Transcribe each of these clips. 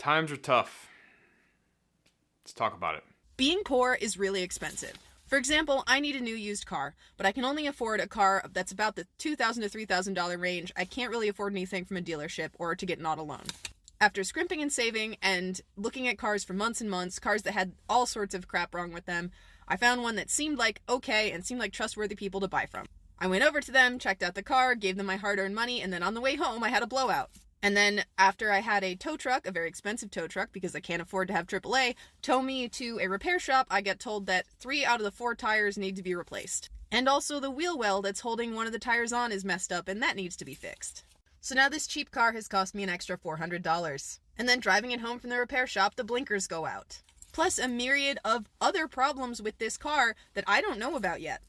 Times are tough. Let's talk about it. Being poor is really expensive. For example, I need a new used car, but I can only afford a car that's about the $2,000 to $3,000 range. I can't really afford anything from a dealership or to get an auto loan. After scrimping and saving and looking at cars for months and months, cars that had all sorts of crap wrong with them, I found one that seemed like okay and seemed like trustworthy people to buy from. I went over to them, checked out the car, gave them my hard-earned money, and then on the way home I had a blowout. And then after I had a tow truck, a very expensive tow truck because I can't afford to have AAA, tow me to a repair shop, I get told that 3 out of the 4 tires need to be replaced. And also the wheel well that's holding one of the tires on is messed up and that needs to be fixed. So now this cheap car has cost me an extra $400. And then driving it home from the repair shop, the blinkers go out. Plus a myriad of other problems with this car that I don't know about yet.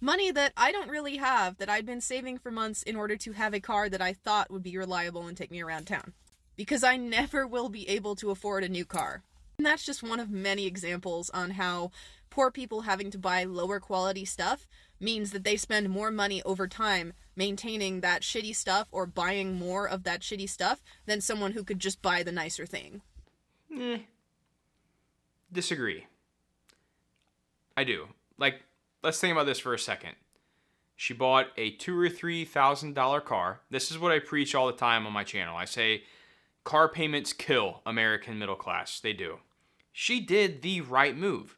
Money that I don't really have that I'd been saving for months in order to have a car that I thought would be reliable and take me around town. Because I never will be able to afford a new car. And that's just one of many examples on how poor people having to buy lower quality stuff means that they spend more money over time maintaining that shitty stuff or buying more of that shitty stuff than someone who could just buy the nicer thing. Disagree. I do. Like, let's think about this for a second. She bought a $2,000 or $3,000 car. This is what I preach all the time on my channel. I say car payments kill American middle class. They do. She did the right move.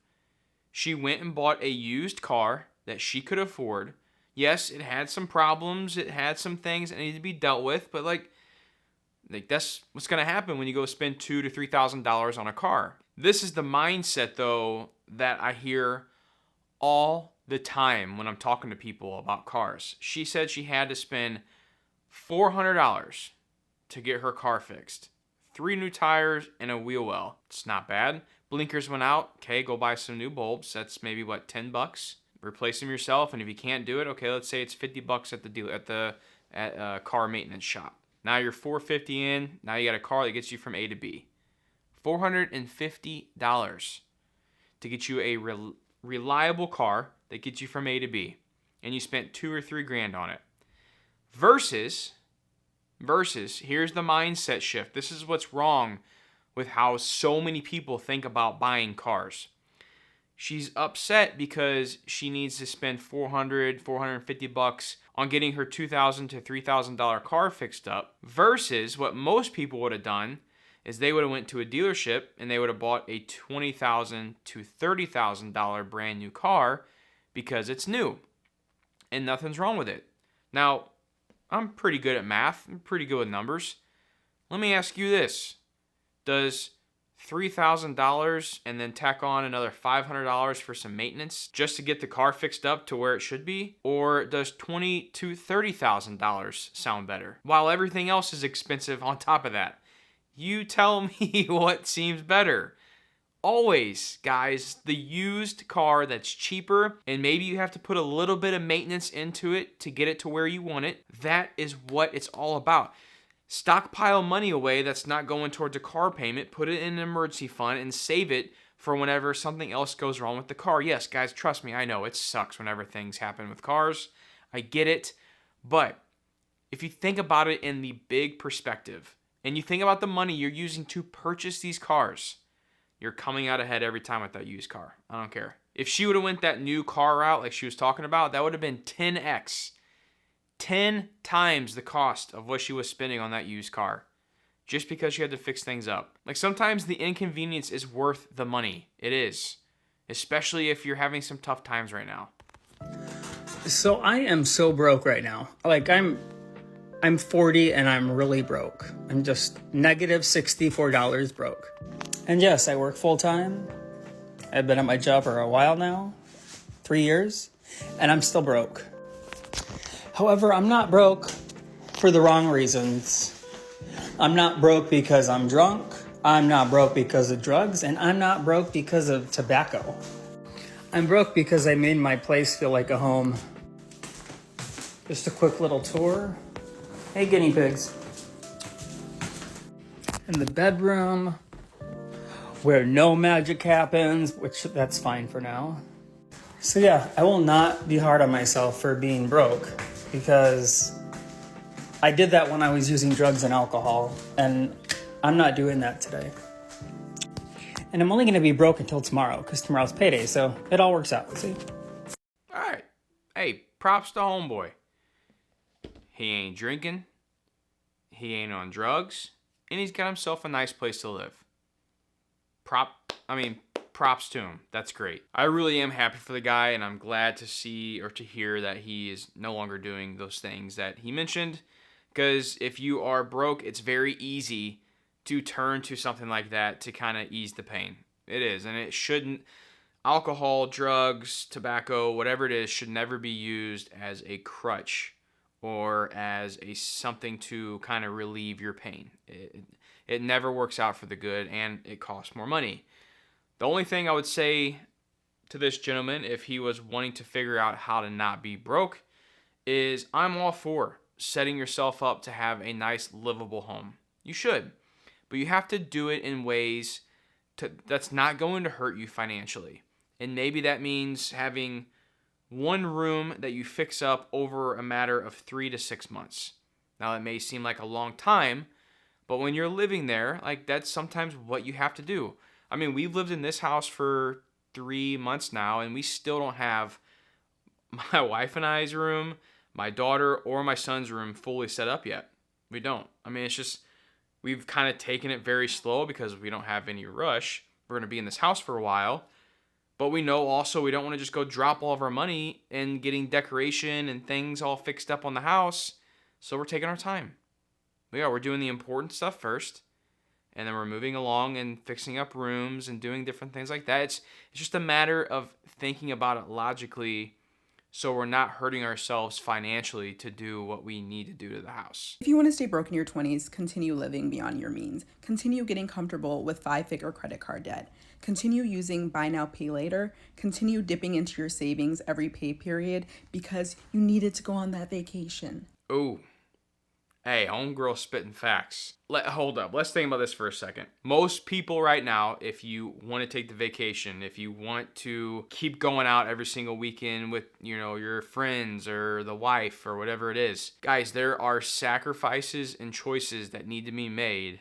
She went and bought a used car that she could afford. Yes, it had some problems. It had some things that needed to be dealt with. But like that's what's going to happen when you go spend $2,000 to $3,000 on a car. This is the mindset, though, that I hear all the time when I'm talking to people about cars. She said she had to spend $400 to get her car fixed. 3 new tires and a wheel well. It's not bad. Blinkers went out. Okay, go buy some new bulbs. That's maybe what, $10? Replace them yourself. And if you can't do it, okay, let's say it's $50 at the dealer at a car maintenance shop. Now you're $450 in. Now you got a car that gets you from A to B. $450 to get you a reliable car that gets you from A to B, and you spent $2,000 or $3,000 on it. Versus, here's the mindset shift. This is what's wrong with how so many people think about buying cars. She's upset because she needs to spend $400, $450 on getting her $2,000 to $3,000 car fixed up. Versus what most people would have done is they would have went to a dealership and they would have bought a $20,000 to $30,000 brand new car because it's new and nothing's wrong with it. Now, I'm pretty good at math. I'm pretty good with numbers. Let me ask you this. Does $3,000 and then tack on another $500 for some maintenance just to get the car fixed up to where it should be? Or does $20,000 to $30,000 sound better? While everything else is expensive on top of that. You tell me what seems better. Always, guys, the used car that's cheaper and maybe you have to put a little bit of maintenance into it to get it to where you want it. That is what it's all about. Stockpile money away that's not going towards a car payment. Put it in an emergency fund and save it for whenever something else goes wrong with the car. Yes, guys, trust me, I know it sucks whenever things happen with cars. I get it. But if you think about it in the big perspective, and you think about the money you're using to purchase these cars, you're coming out ahead every time with that used car. I don't care. If she would have went that new car route like she was talking about, that would have been 10x. 10 times the cost of what she was spending on that used car. Just because she had to fix things up. Like sometimes the inconvenience is worth the money. It is. Especially if you're having some tough times right now. So I am so broke right now. Like I'm 40 and I'm really broke. I'm just negative $64 broke. And yes, I work full time. I've been at my job for a while now, 3 years, and I'm still broke. However, I'm not broke for the wrong reasons. I'm not broke because I'm drunk. I'm not broke because of drugs, and I'm not broke because of tobacco. I'm broke because I made my place feel like a home. Just a quick little tour. Hey, guinea pigs. In the bedroom, where no magic happens, which that's fine for now. So yeah, I will not be hard on myself for being broke because I did that when I was using drugs and alcohol, and I'm not doing that today. And I'm only going to be broke until tomorrow because tomorrow's payday, so it all works out, see? All right. Hey, props to homeboy. He ain't drinking, he ain't on drugs, and he's got himself a nice place to live. Props to him. That's great. I really am happy for the guy, and I'm glad to see or to hear that he is no longer doing those things that he mentioned. Because if you are broke, it's very easy to turn to something like that to kind of ease the pain. It is, and it shouldn't. Alcohol, drugs, tobacco, whatever it is, should never be used as a crutch or as a something to kind of relieve your pain. It never works out for the good, and it costs more money. The only thing I would say to this gentleman, if he was wanting to figure out how to not be broke, is I'm all for setting yourself up to have a nice, livable home. You should, but you have to do it in ways that's not going to hurt you financially. And maybe that means having one room that you fix up over a matter of 3 to 6 months. Now, it may seem like a long time, but when you're living there, like that's sometimes what you have to do. I mean, we've lived in this house for 3 months now, and we still don't have my wife and I's room, my daughter, or my son's room fully set up yet. We don't. I mean, it's just, we've kind of taken it very slow because we don't have any rush. We're going to be in this house for a while. But we know also we don't want to just go drop all of our money in getting decoration and things all fixed up on the house. So we're taking our time. We're doing the important stuff first. And then we're moving along and fixing up rooms and doing different things like that. It's just a matter of thinking about it logically so we're not hurting ourselves financially to do what we need to do to the house. If you want to stay broke in your 20s, continue living beyond your means. Continue getting comfortable with 5-figure credit card debt. Continue using buy now, pay later. Continue dipping into your savings every pay period because you needed to go on that vacation. Ooh. Hey, homegirl spitting facts. Hold up. Let's think about this for a second. Most people right now, if you want to take the vacation, if you want to keep going out every single weekend with, your friends or the wife or whatever it is, guys, there are sacrifices and choices that need to be made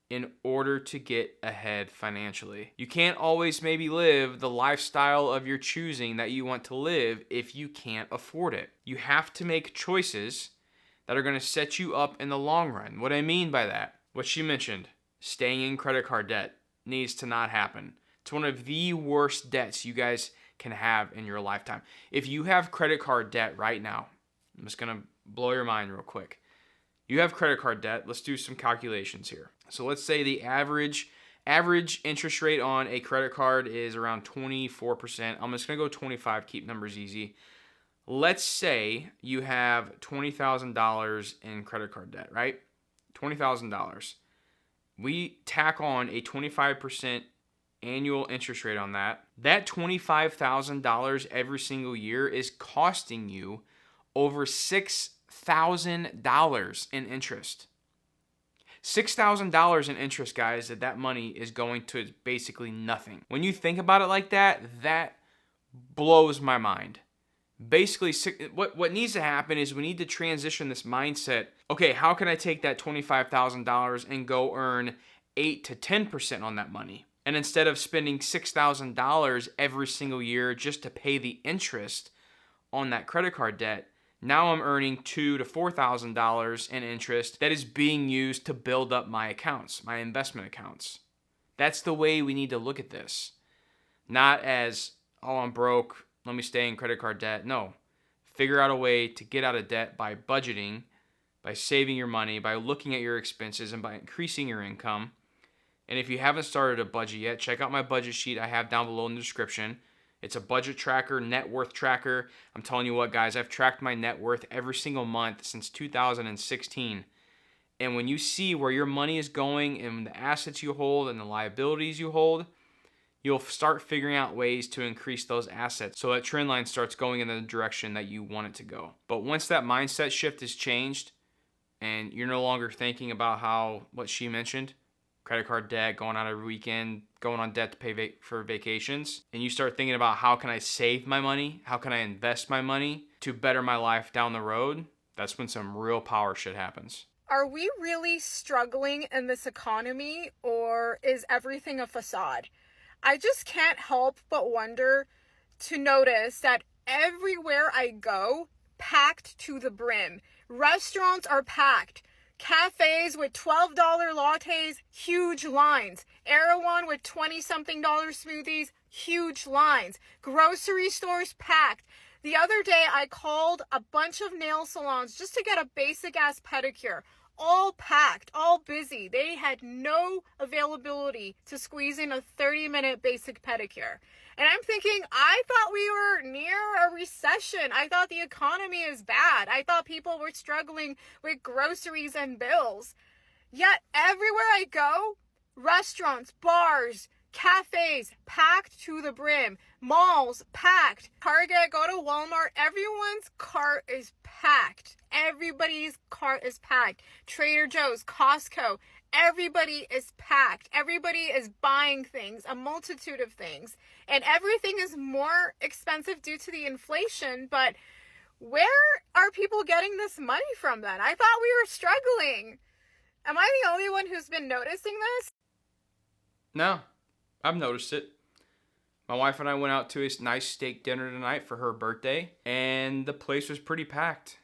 in order to get ahead financially. You can't always maybe live the lifestyle of your choosing that you want to live if you can't afford it. You have to make choices that are going to set you up in the long run. What I mean by that, what she mentioned, staying in credit card debt needs to not happen. It's one of the worst debts you guys can have in your lifetime. If you have credit card debt right now, I'm just going to blow your mind real quick. You have credit card debt. Let's do some calculations here. So let's say the average interest rate on a credit card is around 24%. I'm just going to go 25, keep numbers easy. Let's say you have $20,000 in credit card debt, right? $20,000. We tack on a 25% annual interest rate on that. That $25,000 every single year is costing you over $6,000 in interest. $6,000 in interest, guys, that money is going to basically nothing. When you think about it like that, that blows my mind. Basically, what needs to happen is we need to transition this mindset. Okay, how can I take that $25,000 and go earn 8 to 10% on that money? And instead of spending $6,000 every single year just to pay the interest on that credit card debt, now I'm earning $2,000 to $4,000 in interest that is being used to build up my accounts, my investment accounts. That's the way we need to look at this. Not as, oh, I'm broke, let me stay in credit card debt. No. Figure out a way to get out of debt by budgeting, by saving your money, by looking at your expenses, and by increasing your income. And if you haven't started a budget yet, check out my budget sheet I have down below in the description. It's a budget tracker, net worth tracker. I'm telling you what, guys, I've tracked my net worth every single month since 2016. And when you see where your money is going and the assets you hold and the liabilities you hold, you'll start figuring out ways to increase those assets so that trend line starts going in the direction that you want it to go. But once that mindset shift is changed and you're no longer thinking about what she mentioned, credit card debt, going out every weekend, going on debt to pay for vacations, and you start thinking about how can I save my money, how can I invest my money to better my life down the road, that's when some real power shit happens. are we really struggling in this economy, or is everything a facade? I just can't help but wonder to notice that everywhere I go, packed to the brim. Restaurants are packed. Cafes with $12 lattes, huge lines. Erewhon with 20-something dollar smoothies, huge lines. Grocery stores packed. The other day, I called a bunch of nail salons just to get a basic-ass pedicure. All packed, all busy. They had no availability to squeeze in a 30-minute basic pedicure. And I'm thinking, I thought we were near a recession. I thought the economy is bad. I thought people were struggling with groceries and bills. Yet everywhere I go, restaurants, bars, cafes, packed to the brim. Malls, packed. Target, go to Walmart, everyone's cart is packed. Everybody's cart is packed. Trader Joe's, Costco, everybody is packed. Everybody is buying things, a multitude of things. And everything is more expensive due to the inflation, but where are people getting this money from then? I thought we were struggling. Am I the only one who's been noticing this? No, I've noticed it. My wife and I went out to a nice steak dinner tonight for her birthday, and the place was pretty packed.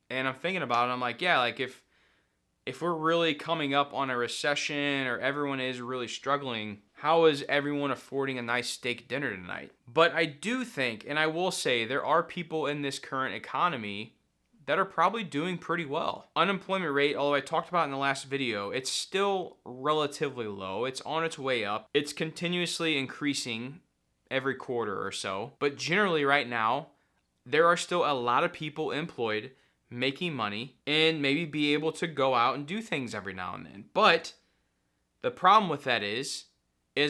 And I'm thinking about it, I'm like, yeah, like if we're really coming up on a recession or everyone is really struggling, how is everyone affording a nice steak dinner tonight? But I do think, and I will say, there are people in this current economy that are probably doing pretty well. Unemployment rate, although I talked about in the last video, it's still relatively low. It's on its way up. It's continuously increasing every quarter or so. But generally right now, there are still a lot of people employed making money and maybe be able to go out and do things every now and then. But the problem with that is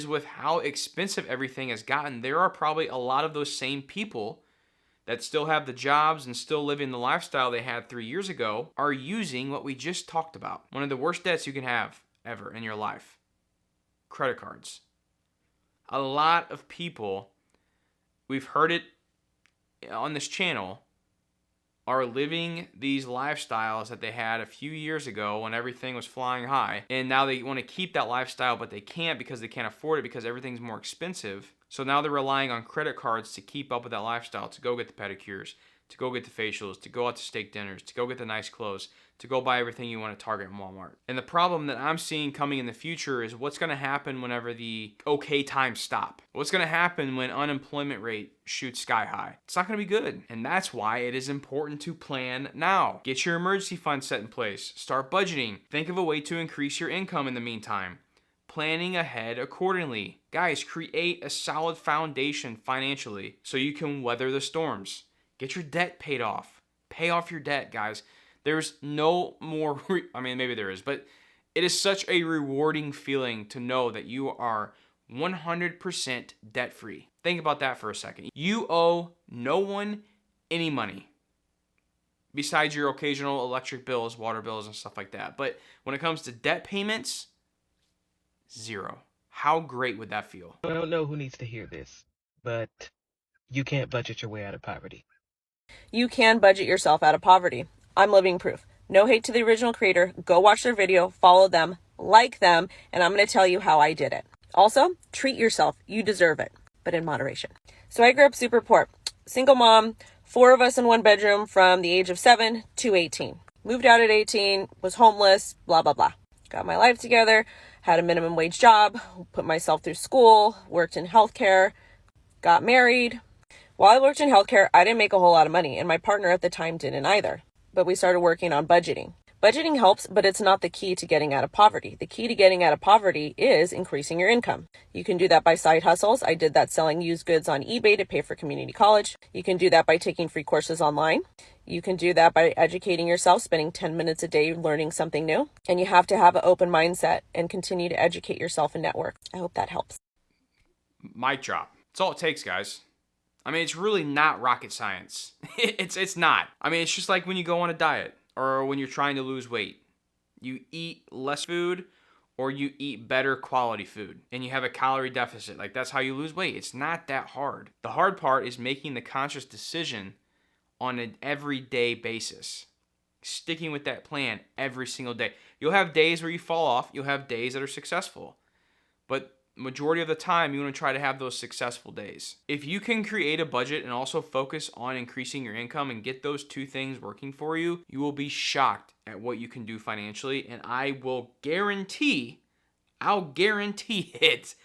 with how expensive everything has gotten, there are probably a lot of those same people that still have the jobs and still living the lifestyle they had 3 years ago are using what we just talked about. One of the worst debts you can have ever in your life. Credit cards. A lot of people, we've heard it on this channel, are living these lifestyles that they had a few years ago when everything was flying high. And now they want to keep that lifestyle, but they can't because they can't afford it because everything's more expensive. So now they're relying on credit cards to keep up with that lifestyle, to go get the pedicures, to go get the facials, to go out to steak dinners, to go get the nice clothes, to go buy everything you want at Target and Walmart. And the problem that I'm seeing coming in the future is what's going to happen whenever the okay times stop. What's going to happen when unemployment rate shoots sky high? It's not going to be good. And that's why it is important to plan now. Get your emergency fund set in place. Start budgeting. Think of a way to increase your income in the meantime. Planning ahead accordingly. Guys, create a solid foundation financially so you can weather the storms. Get your debt paid off. Pay off your debt, guys. There's no more, maybe there is, but it is such a rewarding feeling to know that you are 100% debt free. Think about that for a second. You owe no one any money besides your occasional electric bills, water bills, and stuff like that. But when it comes to debt payments, zero. How great would that feel? I don't know who needs to hear this, but you can't budget your way out of poverty. You can budget yourself out of poverty. I'm living proof. No hate to the original creator. Go watch their video, follow them, like them, and I'm going to tell you how I did it. Also, treat yourself. You deserve it, but in moderation. So I grew up super poor. Single mom, 4 of us in one bedroom from the age of 7 to 18. Moved out at 18, was homeless, blah, blah, blah. Got my life together, had a minimum wage job, put myself through school, worked in healthcare, got married. While I worked in healthcare, I didn't make a whole lot of money, and my partner at the time didn't either. But we started working on budgeting. Budgeting helps, but it's not the key to getting out of poverty. The key to getting out of poverty is increasing your income. You can do that by side hustles. I did that selling used goods on eBay to pay for community college. You can do that by taking free courses online. You can do that by educating yourself, spending 10 minutes a day learning something new. And you have to have an open mindset and continue to educate yourself and network. I hope that helps. Mic drop. That's all it takes, guys. It's really not rocket science. It's not. It's just like when you go on a diet or when you're trying to lose weight. You eat less food or you eat better quality food and you have a calorie deficit. That's how you lose weight. It's not that hard. The hard part is making the conscious decision on an everyday basis. sticking with that plan every single day. You'll have days where you fall off. You'll have days that are successful. But majority of the time, you want to try to have those successful days. If you can create a budget and also focus on increasing your income and get those two things working for you, you will be shocked at what you can do financially. And I'll guarantee it,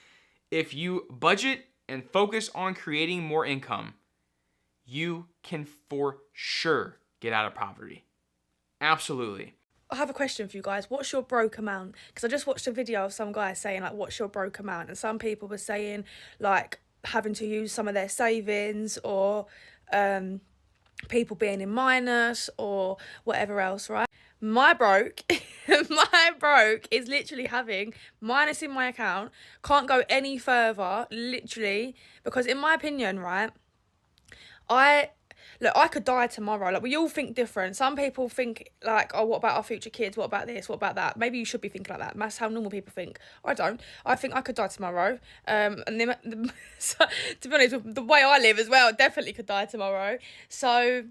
if you budget and focus on creating more income, you can for sure get out of poverty. Absolutely. I have a question for you guys. What's your broke amount? Because I just watched a video of some guy saying, like, what's your broke amount? And some people were saying, like, having to use some of their savings, or people being in minus, or whatever else, right? My broke, my broke is literally having minus in my account, can't go any further, literally, because in my opinion, right, I could die tomorrow. Like, we all think different. Some people think, like, oh, what about our future kids? What about this? What about that? Maybe you should be thinking like that. That's how normal people think. I don't. I think I could die tomorrow. And so, to be honest, the way I live as well, I definitely could die tomorrow. So,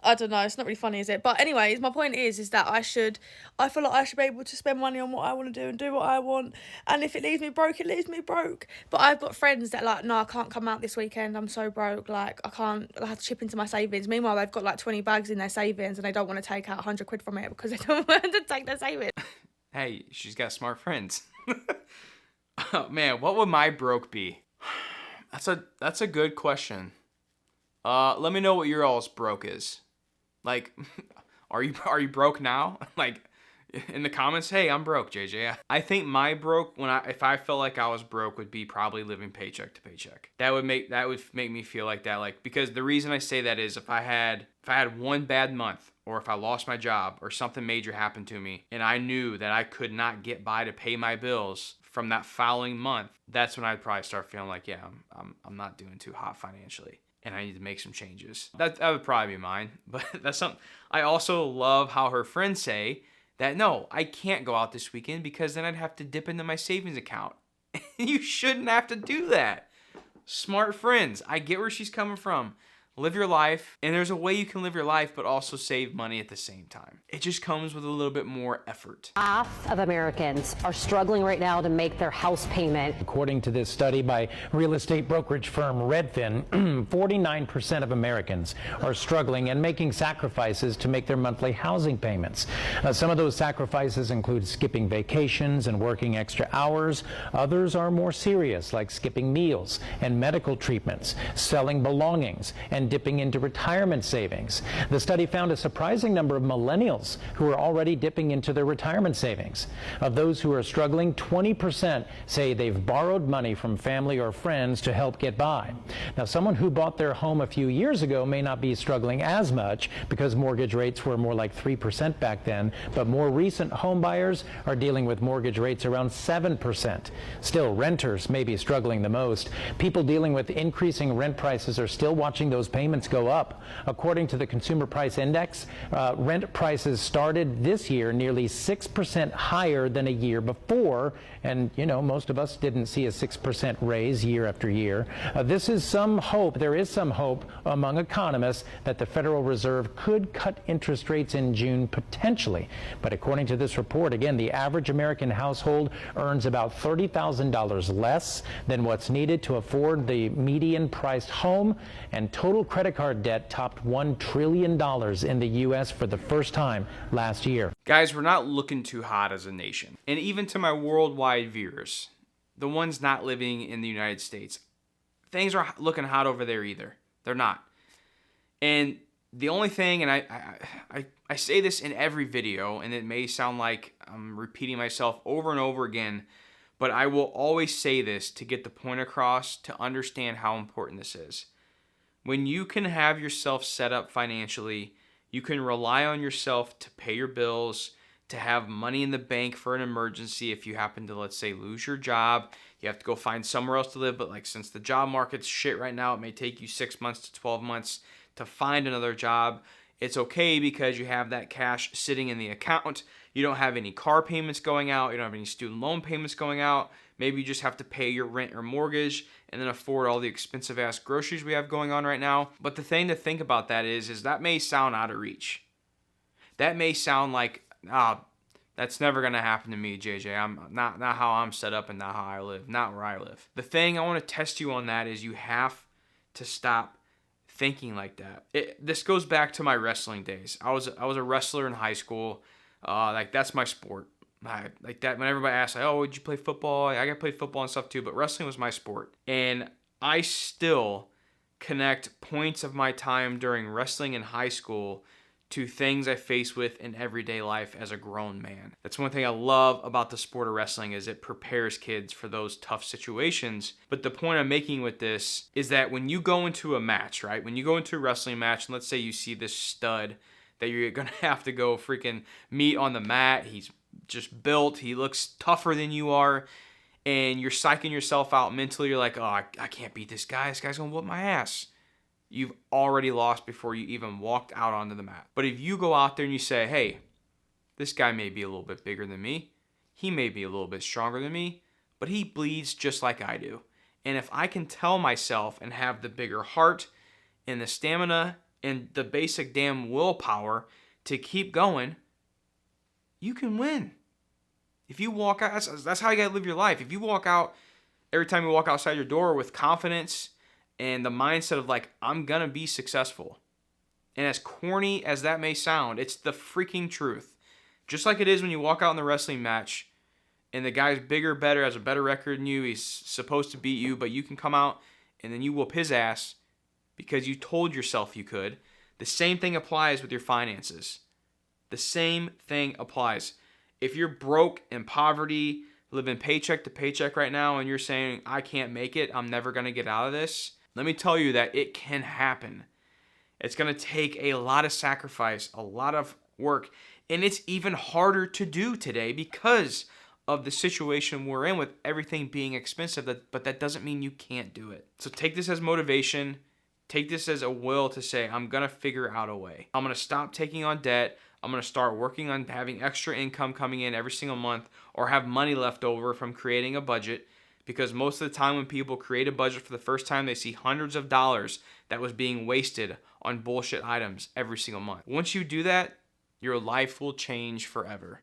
I don't know, it's not really funny, is it? But anyways, my point is that I feel like I should be able to spend money on what I want to do and do what I want. And if it leaves me broke, it leaves me broke. But I've got friends that like, no, I can't come out this weekend, I'm so broke, like, I have to chip into my savings. Meanwhile, they've got like 20 bags in their savings and they don't want to take out 100 quid from it because they don't want to take their savings. Hey, she's got smart friends. Oh, man, what would my broke be? That's a good question. Let me know what your all's broke is. Like, are you broke now? Like, in the comments, hey, I'm broke, JJ. I think my broke, if I felt like I was broke, would be probably living paycheck to paycheck. That would make me feel like that. Like, because the reason I say that is if I had one bad month, or if I lost my job, or something major happened to me, and I knew that I could not get by to pay my bills from that following month, that's when I'd probably start feeling like, yeah, I'm not doing too hot financially, and I need to make some changes. That would probably be mine. But that's something. I also love how her friends say that, no, I can't go out this weekend because then I'd have to dip into my savings account. You shouldn't have to do that. Smart friends. I get where she's coming from. Live your life, and there's a way you can live your life but also save money at the same time. It just comes with a little bit more effort. Half of Americans are struggling right now to make their house payment. According to this study by real estate brokerage firm Redfin, 49% of Americans are struggling and making sacrifices to make their monthly housing payments. Some of those sacrifices include skipping vacations and working extra hours. Others are more serious, like skipping meals and medical treatments, selling belongings, and dipping into retirement savings. The study found a surprising number of millennials who are already dipping into their retirement savings. Of those who are struggling, 20% say they've borrowed money from family or friends to help get by. Now, someone who bought their home a few years ago may not be struggling as much because mortgage rates were more like 3% back then, but more recent home buyers are dealing with mortgage rates around 7%. Still, renters may be struggling the most. People dealing with increasing rent prices are still watching those payments go up. According to the Consumer Price Index, rent prices started this year nearly 6% higher than a year before. And, you know, most of us didn't see a 6% raise year after year. There is some hope among economists that the Federal Reserve could cut interest rates in June potentially. But according to this report, again, the average American household earns about $30,000 less than what's needed to afford the median priced home, and total credit card debt topped $1 trillion in the U.S. for the first time last year. Guys, we're not looking too hot as a nation. And even to my worldwide viewers, the ones not living in the United States, things are looking hot over there either. They're not. And the only thing, and I say this in every video, and it may sound like I'm repeating myself over and over again, but I will always say this to get the point across, to understand how important this is. When you can have yourself set up financially, you can rely on yourself to pay your bills, to have money in the bank for an emergency if you happen to, let's say, lose your job. You have to go find somewhere else to live, but like since the job market's shit right now, it may take you 6 months to 12 months to find another job. It's okay because you have that cash sitting in the account. You don't have any car payments going out. You don't have any student loan payments going out. Maybe you just have to pay your rent or mortgage and then afford all the expensive ass groceries we have going on right now. But the thing to think about that is that may sound out of reach. That may sound like, that's never going to happen to me, JJ. I'm not how I'm set up and not how I live, not where I live. The thing I want to test you on that is you have to stop thinking like that. This goes back to my wrestling days. I was a wrestler in high school. Like that's my sport. Like that when everybody asks, like, oh, would you play football? I got played football and stuff too, but wrestling was my sport. And I still connect points of my time during wrestling in high school to things I face with in everyday life as a grown man. That's one thing I love about the sport of wrestling is it prepares kids for those tough situations. But the point I'm making with this is that when you go into a match, right? When you go into a wrestling match, and let's say you see this stud that you're going to have to go freaking meet on the mat. He's just built. He looks tougher than you are. And you're psyching yourself out mentally. You're like, oh, I can't beat this guy. This guy's going to whoop my ass. You've already lost before you even walked out onto the mat. But if you go out there and you say, hey, this guy may be a little bit bigger than me. He may be a little bit stronger than me, but he bleeds just like I do. And if I can tell myself and have the bigger heart and the stamina and the basic damn willpower to keep going, you can win. If you walk out, that's how you got to live your life. If you walk out, every time you walk outside your door with confidence and the mindset of like, I'm going to be successful. And as corny as that may sound, it's the freaking truth. Just like it is when you walk out in the wrestling match and the guy's bigger, better, has a better record than you, he's supposed to beat you, but you can come out and then you whoop his ass because you told yourself you could. The same thing applies with your finances. The same thing applies. If you're broke in poverty, living paycheck to paycheck right now, and you're saying, I can't make it, I'm never going to get out of this, let me tell you that it can happen. It's going to take a lot of sacrifice, a lot of work, and it's even harder to do today because of the situation we're in with everything being expensive, but that doesn't mean you can't do it. So take this as motivation. Take this as a will to say, I'm going to figure out a way. I'm going to stop taking on debt. I'm going to start working on having extra income coming in every single month or have money left over from creating a budget. Because most of the time when people create a budget for the first time, they see hundreds of dollars that was being wasted on bullshit items every single month. Once you do that, your life will change forever.